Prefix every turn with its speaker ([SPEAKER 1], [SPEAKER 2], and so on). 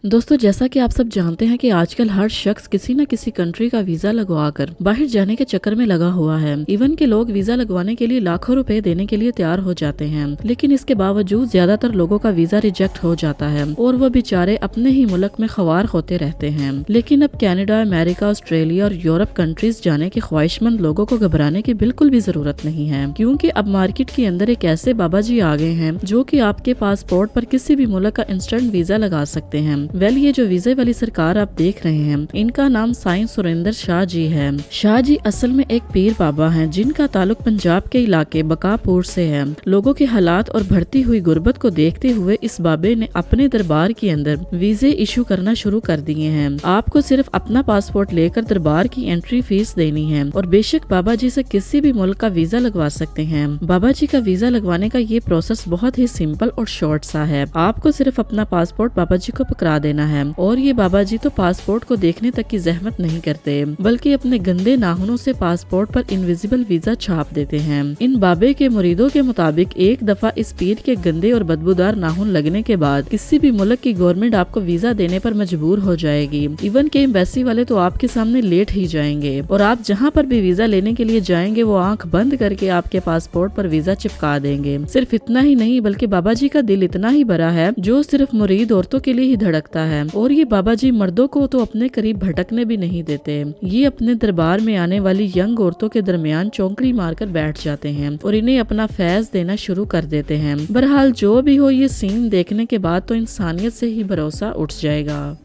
[SPEAKER 1] दोस्तों, जैसा कि आप सब जानते हैं कि आजकल हर शख्स किसी न किसी कंट्री का वीजा लगवा कर बाहर जाने के चक्कर में लगा हुआ है। इवन के लोग वीजा लगवाने के लिए लाखों रुपए देने के लिए तैयार हो जाते हैं, लेकिन इसके बावजूद ज्यादातर लोगों का वीजा रिजेक्ट हो जाता है और वो बेचारे अपने ही मुल्क में ख्वार होते रहते हैं। लेकिन अब कनाडा, अमेरिका, ऑस्ट्रेलिया और यूरोप कंट्रीज जाने के ख्वाहिशमंद लोगों को घबराने की बिल्कुल भी जरूरत नहीं है, क्योंकि अब मार्केट के अंदर एक ऐसे बाबा जी आ गए हैं जो कि आपके पासपोर्ट पर किसी भी मुल्क का इंस्टेंट वीजा लगा सकते हैं। ये जो वीजे वाली सरकार आप देख रहे हैं, इनका नाम साईं सुरेंद्र शाह जी है। शाह जी असल में एक पीर बाबा हैं, जिनका ताल्लुक पंजाब के इलाके बकापुर से है। लोगों के हालात और बढ़ती हुई गुर्बत को देखते हुए इस बाबे ने अपने दरबार के अंदर वीजे इशू करना शुरू कर दिए हैं। आपको सिर्फ अपना पासपोर्ट लेकर दरबार की एंट्री फीस देनी है और बेशक बाबा जी से किसी भी मुल्क का वीजा लगवा सकते हैं। बाबा जी का वीजा लगवाने का ये प्रोसेस बहुत ही सिंपल और शॉर्ट सा है। आपको सिर्फ अपना पासपोर्ट बाबा जी को पकड़ा देना है और ये बाबा जी तो पासपोर्ट को देखने तक की जहमत नहीं करते, बल्कि अपने गंदे नाखूनों से पासपोर्ट पर इनविजिबल वीजा छाप देते हैं। इन बाबे के मुरीदों के मुताबिक एक दफा इस पीर के गंदे और बदबूदार नाखून लगने के बाद किसी भी मुल्क की गवर्नमेंट आपको वीजा देने पर मजबूर हो जाएगी। इवन के एम्बेसी वाले तो आपके सामने लेट ही जाएंगे और आप जहाँ पर भी वीजा लेने के लिए जाएंगे वो आंख बंद करके आपके पासपोर्ट पर वीजा चिपका देंगे। सिर्फ इतना ही नहीं, बल्कि बाबा जी का दिल इतना ही बड़ा है जो सिर्फ मुरीद औरतों के लिए ही धड़कता है, और ये बाबा जी मर्दों को तो अपने करीब भटकने भी नहीं देते। ये अपने दरबार में आने वाली यंग औरतों के दरमियान चौंकड़ी मारकर बैठ जाते हैं और इन्हें अपना फैज देना शुरू कर देते हैं। बहरहाल जो भी हो, ये सीन देखने के बाद तो इंसानियत से ही भरोसा उठ जाएगा।